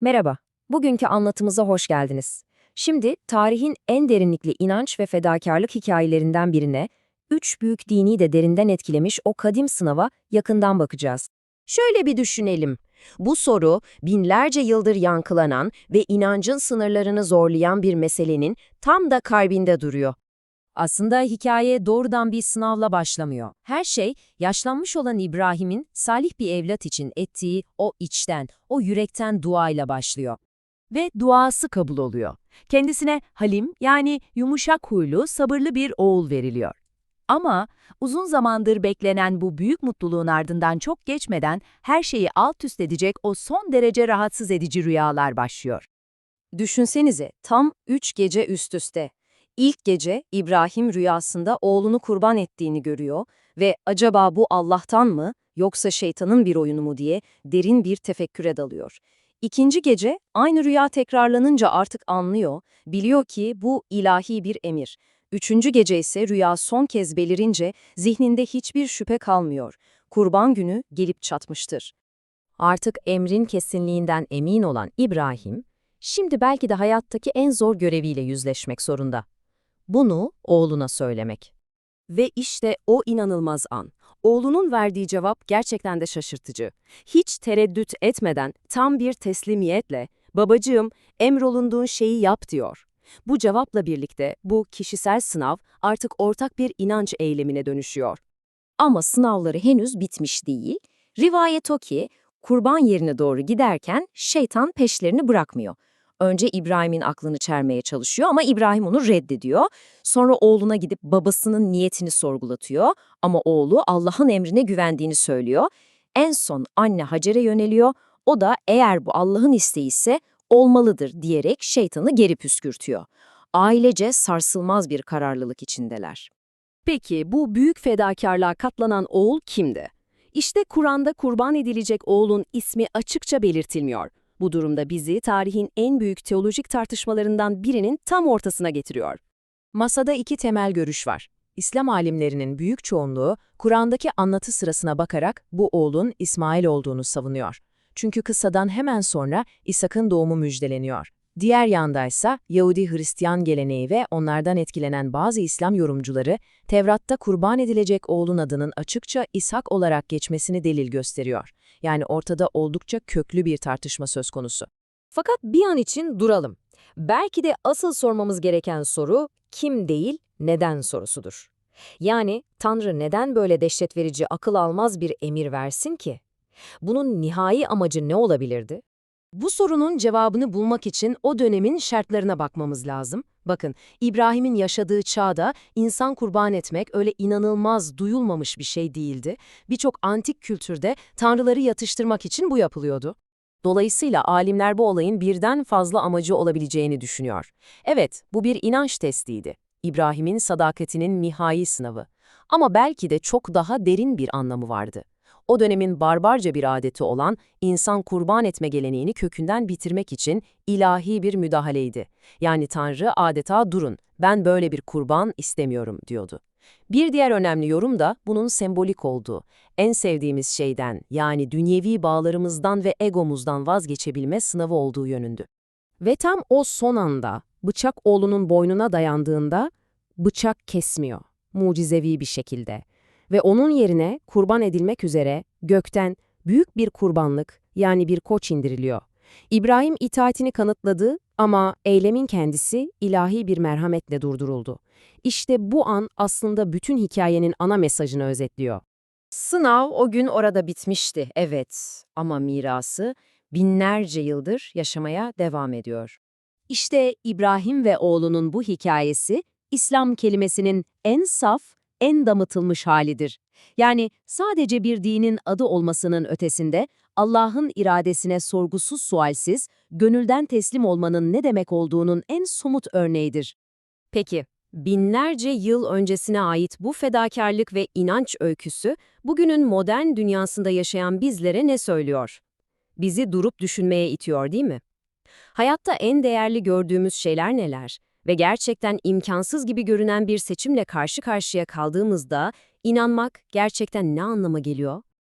Merhaba, bugünkü anlatımıza hoş geldiniz. Şimdi tarihin en derinlikli inanç ve fedakarlık hikayelerinden birine, üç büyük dini de derinden etkilemiş o kadim sınava yakından bakacağız. Şöyle bir düşünelim. Bu soru, binlerce yıldır yankılanan ve inancın sınırlarını zorlayan bir meselenin tam da kalbinde duruyor. Aslında hikaye doğrudan bir sınavla başlamıyor. Her şey, yaşlanmış olan İbrahim'in salih bir evlat için ettiği o içten, o yürekten duayla başlıyor. Ve duası kabul oluyor. Kendisine Halim yani yumuşak huylu, sabırlı bir oğul veriliyor. Ama uzun zamandır beklenen bu büyük mutluluğun ardından çok geçmeden her şeyi alt üst edecek o son derece rahatsız edici rüyalar başlıyor. Düşünsenize, tam 3 gece üst üste. İlk gece İbrahim rüyasında oğlunu kurban ettiğini görüyor ve acaba bu Allah'tan mı yoksa şeytanın bir oyunu mu diye derin bir tefekküre dalıyor. İkinci gece aynı rüya tekrarlanınca artık anlıyor, biliyor ki bu ilahi bir emir. Üçüncü gece ise rüya son kez belirince zihninde hiçbir şüphe kalmıyor. Kurban günü gelip çatmıştır. Artık emrin kesinliğinden emin olan İbrahim, şimdi belki de hayattaki en zor göreviyle yüzleşmek zorunda. Bunu oğluna söylemek. Ve işte o inanılmaz an. Oğlunun verdiği cevap gerçekten de şaşırtıcı. Hiç tereddüt etmeden tam bir teslimiyetle "Babacığım, emrolunduğun şeyi yap." diyor. Bu cevapla birlikte bu kişisel sınav artık ortak bir inanç eylemine dönüşüyor. Ama sınavları henüz bitmiş değil. Rivayet o ki, kurban yerine doğru giderken şeytan peşlerini bırakmıyor. Önce İbrahim'in aklını çelmeye çalışıyor ama İbrahim onu reddediyor. Sonra oğluna gidip babasının niyetini sorgulatıyor ama oğlu Allah'ın emrine güvendiğini söylüyor. En son anne Hacer'e yöneliyor. O da eğer bu Allah'ın isteği ise olmalıdır diyerek şeytanı geri püskürtüyor. Ailece sarsılmaz bir kararlılık içindeler. Peki bu büyük fedakarlığa katlanan oğul kimdi? İşte Kur'an'da kurban edilecek oğlun ismi açıkça belirtilmiyor. Bu durumda bizi tarihin en büyük teolojik tartışmalarından birinin tam ortasına getiriyor. Masada iki temel görüş var. İslam alimlerinin büyük çoğunluğu Kur'an'daki anlatı sırasına bakarak bu oğlun İsmail olduğunu savunuyor. Çünkü kıssadan hemen sonra İshak'ın doğumu müjdeleniyor. Diğer yandaysa Yahudi-Hristiyan geleneği ve onlardan etkilenen bazı İslam yorumcuları Tevrat'ta kurban edilecek oğlun adının açıkça İshak olarak geçmesini delil gösteriyor. Yani ortada oldukça köklü bir tartışma söz konusu. Fakat bir an için duralım. Belki de asıl sormamız gereken soru kim değil, neden sorusudur. Yani Tanrı neden böyle dehşet verici, akıl almaz bir emir versin ki? Bunun nihai amacı ne olabilirdi? Bu sorunun cevabını bulmak için o dönemin şartlarına bakmamız lazım. Bakın, İbrahim'in yaşadığı çağda insan kurban etmek öyle inanılmaz, duyulmamış bir şey değildi. Birçok antik kültürde tanrıları yatıştırmak için bu yapılıyordu. Dolayısıyla alimler bu olayın birden fazla amacı olabileceğini düşünüyor. Evet, bu bir inanç testiydi. İbrahim'in sadakatinin nihai sınavı. Ama belki de çok daha derin bir anlamı vardı. O dönemin barbarca bir adeti olan insan kurban etme geleneğini kökünden bitirmek için ilahi bir müdahaleydi. Yani Tanrı adeta durun, ben böyle bir kurban istemiyorum diyordu. Bir diğer önemli yorum da bunun sembolik olduğu, en sevdiğimiz şeyden yani dünyevi bağlarımızdan ve egomuzdan vazgeçebilme sınavı olduğu yönündü. Ve tam o son anda bıçak oğlunun boynuna dayandığında bıçak kesmiyor, mucizevi bir şekilde. Ve onun yerine kurban edilmek üzere gökten büyük bir kurbanlık yani bir koç indiriliyor. İbrahim itaatini kanıtladı ama eylemin kendisi ilahi bir merhametle durduruldu. İşte bu an aslında bütün hikayenin ana mesajını özetliyor. Sınav o gün orada bitmişti, evet. Ama mirası binlerce yıldır yaşamaya devam ediyor. İşte İbrahim ve oğlunun bu hikayesi, İslam kelimesinin en saf, en damıtılmış halidir. Yani sadece bir dinin adı olmasının ötesinde Allah'ın iradesine sorgusuz sualsiz, gönülden teslim olmanın ne demek olduğunun en somut örneğidir. Peki, binlerce yıl öncesine ait bu fedakarlık ve inanç öyküsü, bugünün modern dünyasında yaşayan bizlere ne söylüyor? Bizi durup düşünmeye itiyor, değil mi? Hayatta en değerli gördüğümüz şeyler neler? Ve gerçekten imkansız gibi görünen bir seçimle karşı karşıya kaldığımızda inanmak gerçekten ne anlama geliyor?